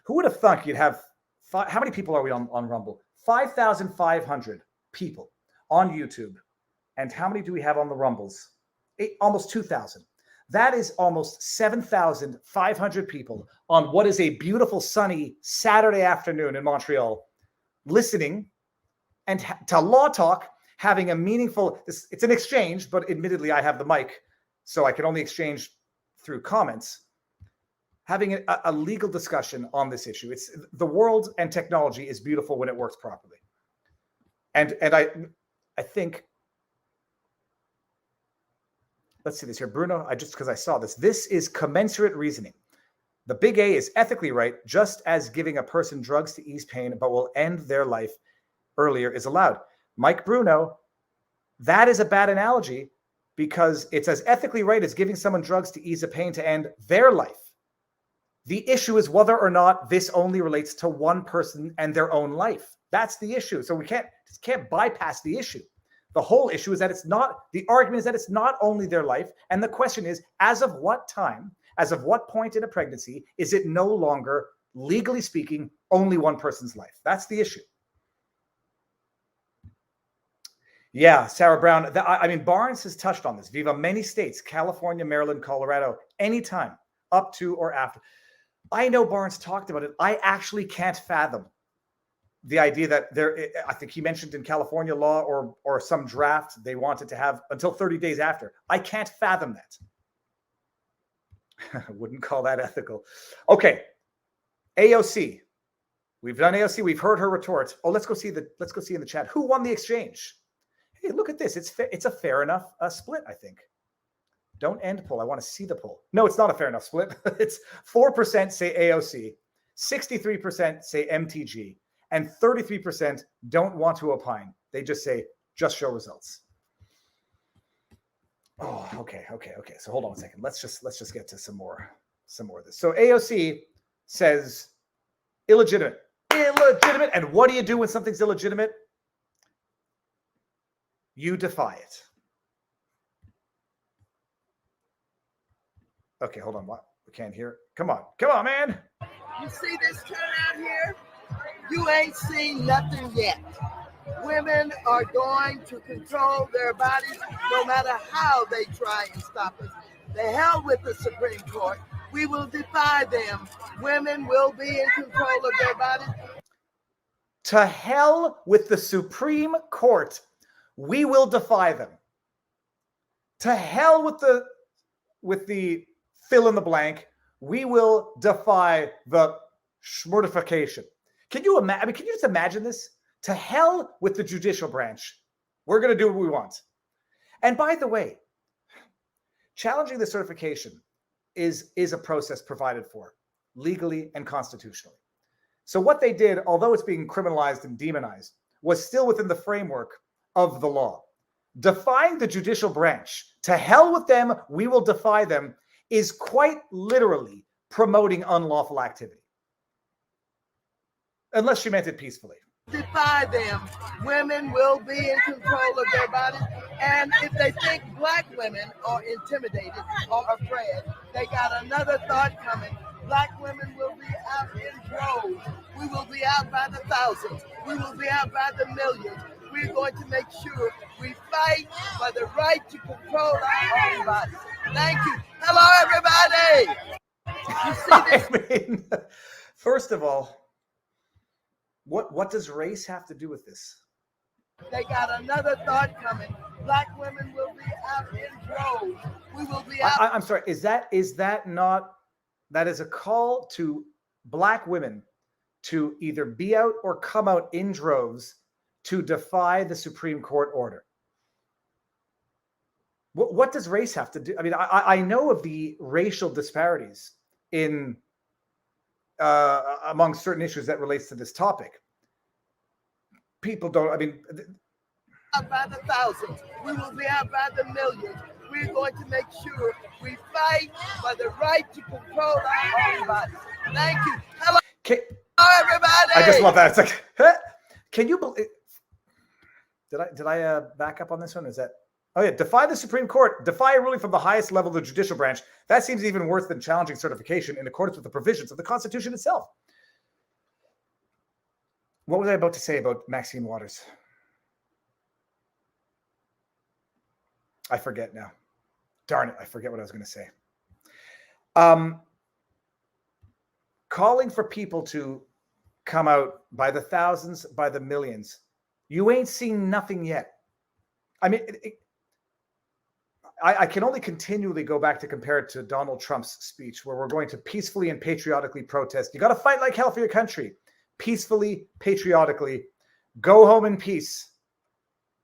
Who would have thunk you'd have how many people are we on Rumble? 5,500 people on YouTube. And how many do we have on the Rumbles? Almost 2,000. That is almost 7,500 people on what is a beautiful sunny Saturday afternoon in Montreal, listening and to Law Talk, having a meaningful, it's an exchange, but admittedly I have the mic, so I can only exchange through comments, having a legal discussion on this issue. It's the world, and technology is beautiful when it works properly. And I think, let's see this here, Bruno, because I saw this. This is commensurate reasoning. The big A is ethically right, just as giving a person drugs to ease pain but will end their life earlier is allowed. Mike Bruno, that is a bad analogy because it's as ethically right as giving someone drugs to ease a pain to end their life. The issue is whether or not this only relates to one person and their own life. That's the issue. So we can't bypass the issue. The whole issue is that it's not, the argument is that it's not only their life. And the question is, as of what time, as of what point in a pregnancy, is it no longer, legally speaking, only one person's life? That's the issue. Yeah, Sarah Brown. I mean, Barnes has touched on this. Viva, many states, California, Maryland, Colorado, anytime, up to or after. I know Barnes talked about it. I actually can't fathom the idea that I think he mentioned in California law or some draft they wanted to have until 30 days after. I can't fathom that. I wouldn't call that ethical. Okay, AOC. We've done AOC. We've heard her retort. Oh, let's go see in the chat who won the exchange. Hey, look at this. It's a fair enough split, I think. Don't end poll. I want to see the poll. No, it's not a fair enough split. It's 4% say AOC, 63% say MTG, and 33% don't want to opine. They just say, just show results. Oh, okay. So hold on a second. Let's just get to some more of this. So AOC says illegitimate. And what do you do when something's illegitimate? You defy it. Okay, hold on. What? We can't hear. Come on, man. You see this turnout here? You ain't seen nothing yet. Women are going to control their bodies no matter how they try and stop us. The hell with the Supreme Court. We will defy them. Women will be in control of their bodies. To hell with the Supreme Court. We will defy them. To hell with the fill in the blank. We will defy the schmortification. Can you imagine? Can you just imagine this? To hell with the judicial branch. We're going to do what we want. And by the way, challenging the certification is a process provided for legally and constitutionally. So what they did, although it's being criminalized and demonized, was still within the framework of the law. Defying the judicial branch, to hell with them, we will defy them, is quite literally promoting unlawful activity. Unless she meant it peacefully. Defy them. Women will be in control of their bodies. And if they think black women are intimidated or afraid, they got another thought coming. Black women will be out in droves. We will be out by the thousands. We will be out by the millions. We're going to make sure we fight for the right to control our own bodies. Thank you. Hello, everybody. You see this? I mean, first of all, what does race have to do with this? They got another thought coming. Black women will be out in droves. We will be out. I'm sorry. Is that not? That is a call to black women to either be out or come out in droves to defy the Supreme Court order. What does race have to do? I mean, I know of the racial disparities in among certain issues that relates to this topic. People don't, I mean... Out by the thousands. We will be out by the millions. We're going to make sure we fight for the right to control our own bodies. Thank you. Hello, everybody. I just love that. It's like, can you believe... Did I back up on this one? Is that... Oh, yeah. Defy the Supreme Court. Defy a ruling from the highest level of the judicial branch. That seems even worse than challenging certification in accordance with the provisions of the Constitution itself. What was I about to say about Maxine Waters? I forget now. Darn it, I forget what I was going to say. Calling for people to come out by the thousands, by the millions. You ain't seen nothing yet. I mean, I can only continually go back to compare it to Donald Trump's speech, where we're going to peacefully and patriotically protest. You got to fight like hell for your country. Peacefully, patriotically. Go home in peace.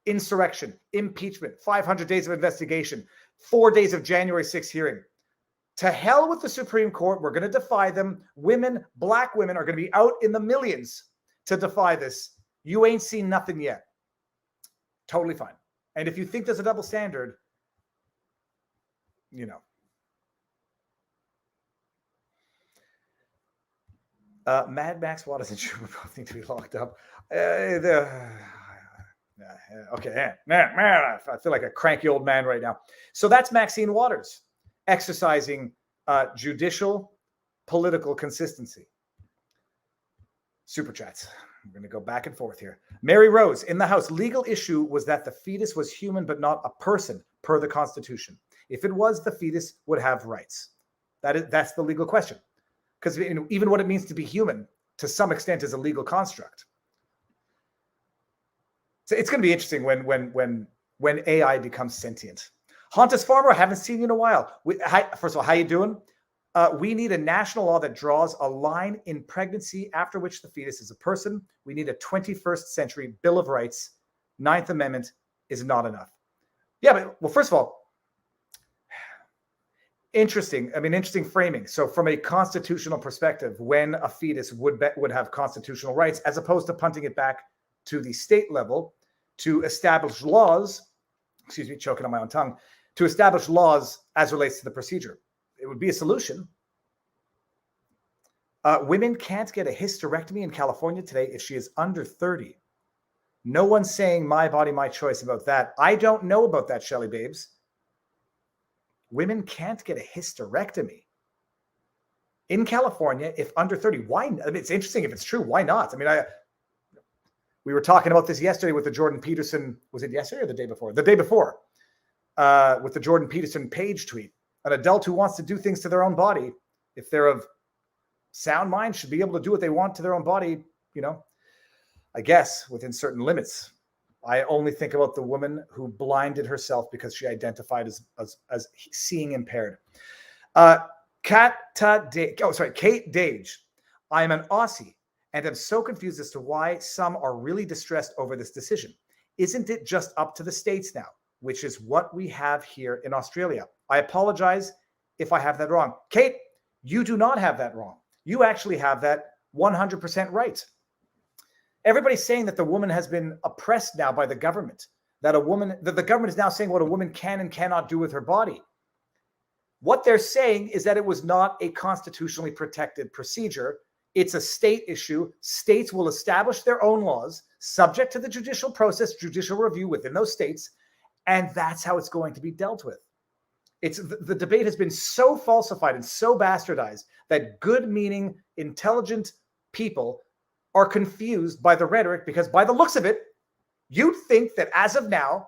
Insurrection, impeachment, 500 days of investigation, 4 days of January 6th hearing. To hell with the Supreme Court. We're going to defy them. Women, black women are going to be out in the millions to defy this. You ain't seen nothing yet. Totally fine. And if you think there's a double standard, you know. Mad Max Waters and Schumer both need to be locked up. Okay, man, I feel like a cranky old man right now. So that's Maxine Waters exercising judicial political consistency. Super chats. I'm going to go back and forth here. Mary Rose, in the House, legal issue was that the fetus was human but not a person per the Constitution. If it was, the fetus would have rights. That's the legal question. Because even what it means to be human, to some extent, is a legal construct. So it's going to be interesting when AI becomes sentient. Hontus Farmer, I haven't seen you in a while. First of all, how you doing? We need a national law that draws a line in pregnancy after which the fetus is a person. We need a 21st century Bill of Rights. Ninth Amendment is not enough. Yeah, but well, first of all, interesting. I mean, interesting framing. So from a constitutional perspective, when a fetus would have constitutional rights, as opposed to punting it back to the state level to establish laws, excuse me, choking on my own tongue, to establish laws as relates to the procedure. It would be a solution. Women can't get a hysterectomy in California today if she is under 30. No one's saying my body, my choice about that. I don't know about that, Shelly Babes. Women can't get a hysterectomy in California if under 30. Why? I mean, it's interesting if it's true. Why not? I mean, we were talking about this yesterday with the Jordan Peterson. Was it yesterday or the day before? The day before, with the Jordan Peterson page tweet. An adult who wants to do things to their own body, if they're of sound mind, should be able to do what they want to their own body, you know, I guess within certain limits. I only think about the woman who blinded herself because she identified as seeing impaired. Kate Dage. I am an Aussie and am so confused as to why some are really distressed over this decision. Isn't it just up to the states now, which is what we have here in Australia? I apologize if I have that wrong. Kate, you do not have that wrong. You actually have that 100% right. Everybody's saying that the woman has been oppressed now by the government, that the government is now saying what a woman can and cannot do with her body. What they're saying is that it was not a constitutionally protected procedure. It's a state issue. States will establish their own laws subject to the judicial process, judicial review within those states, and that's how it's going to be dealt with. The debate has been so falsified and so bastardized that good-meaning, intelligent people are confused by the rhetoric, because by the looks of it, you'd think that as of now,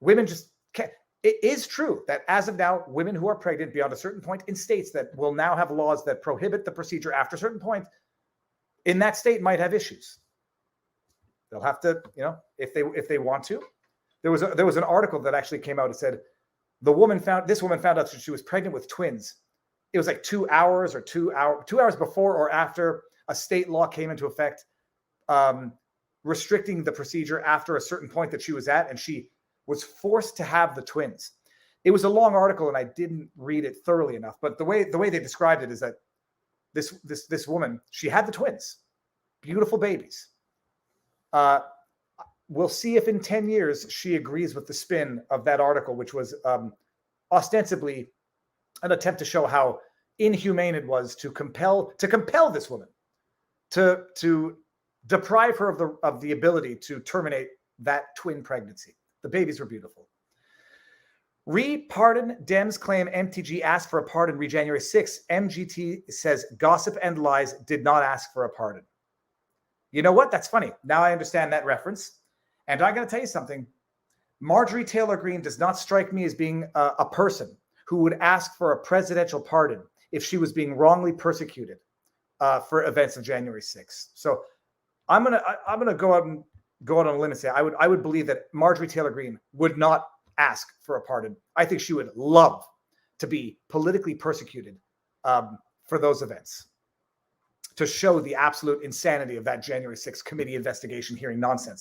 women just can't. It is true that as of now, women who are pregnant beyond a certain point in states that will now have laws that prohibit the procedure after a certain point in that state might have issues. They'll have to, you know, if they want to. There was an article that actually came out and said this woman found out that she was pregnant with twins. It was like 2 hours before or after a state law came into effect, restricting the procedure after a certain point that she was at, and she was forced to have the twins. It was a long article, and I didn't read it thoroughly enough. But the way they described it is that this woman, she had the twins, beautiful babies. We'll see if in 10 years she agrees with the spin of that article, which was ostensibly an attempt to show how inhumane it was to compel this woman to deprive her of the ability to terminate that twin pregnancy. The babies were beautiful. Pardon Dems claim MTG asked for a pardon January 6th. MGT says gossip and lies did not ask for a pardon. You know what? That's funny. Now I understand that reference. And I'm going to tell you something. Marjorie Taylor Greene does not strike me as being a person who would ask for a presidential pardon if she was being wrongly persecuted for events of January 6th. So I'm gonna go out on a limb and say I would believe that Marjorie Taylor Greene would not ask for a pardon. I think she would love to be politically persecuted for those events, to show the absolute insanity of that January 6th committee investigation hearing nonsense.